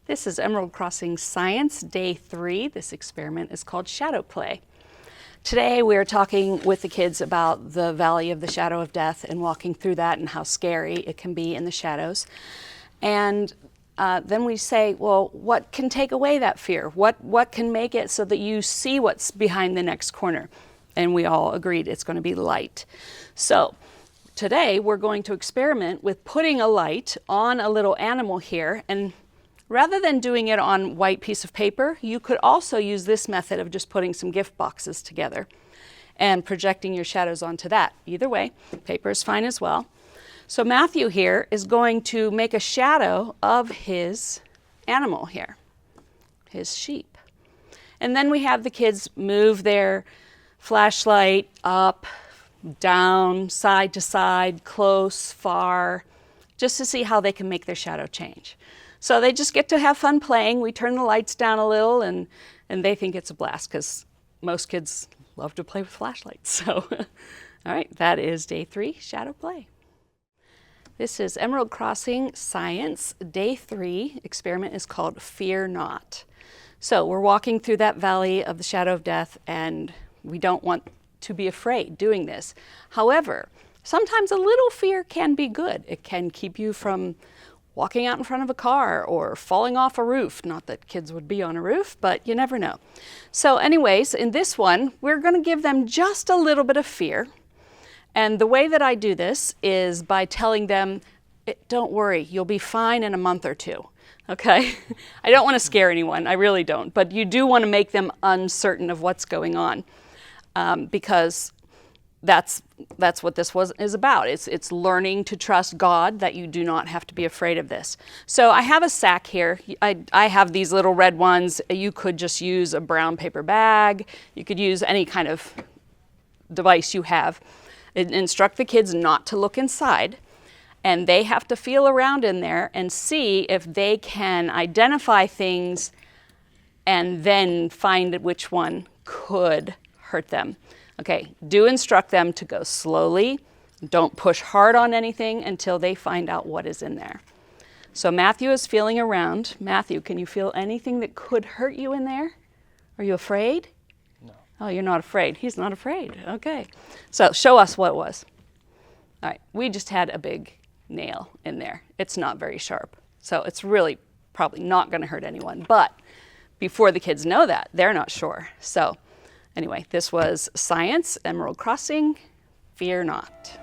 This is Emerald Crossing Science, Day 3. This experiment is called Shadow Play. Today we're talking with the kids about the Valley of the Shadow of Death and walking through that and how scary it can be in the shadows. And then we say, well, what can take away that fear? What can make it so that you see what's behind the next corner? And we all agreed it's going to be light. So today we're going to experiment with putting a light on a little animal here, and rather than doing it on white piece of paper, you could also use this method of just putting some gift boxes together and projecting your shadows onto that. Either way, paper is fine as well. So Matthew here is going to make a shadow of his animal here, his sheep. And then we have the kids move their flashlight up, down, side to side, close, far, just to see how they can make their shadow change. So they just get to have fun playing. We turn the lights down a little, and they think it's a blast because most kids love to play with flashlights. So, all right, that is Day 3, Shadow Play. This is Emerald Crossing Science, Day 3. Experiment is called Fear Not. So we're walking through that valley of the shadow of death, and we don't want to be afraid doing this. However, sometimes a little fear can be good. It can keep you from walking out in front of a car or falling off a roof. Not that kids would be on a roof, but you never know. So anyways, in this one, we're going to give them just a little bit of fear. And the way that I do this is by telling them, don't worry, you'll be fine in a month or two. Okay? I don't want to scare anyone, I really don't. But you do want to make them uncertain of what's going on, because that's what this is about. It's learning to trust God, that you do not have to be afraid of this. So I have a sack here. I have these little red ones. You could just use a brown paper bag. You could use any kind of device you have. Instruct the kids not to look inside, and they have to feel around in there and see if they can identify things and then find which one could hurt them. Okay, do instruct them to go slowly. Don't push hard on anything until they find out what is in there. So Matthew is feeling around. Matthew, can you feel anything that could hurt you in there? Are you afraid? No. Oh, you're not afraid. He's not afraid. Okay. So show us what it was. All right, we just had a big nail in there. It's not very sharp. So it's really probably not going to hurt anyone. But before the kids know that, they're not sure. So anyway, this was Science, Emerald Crossing, Fear Not.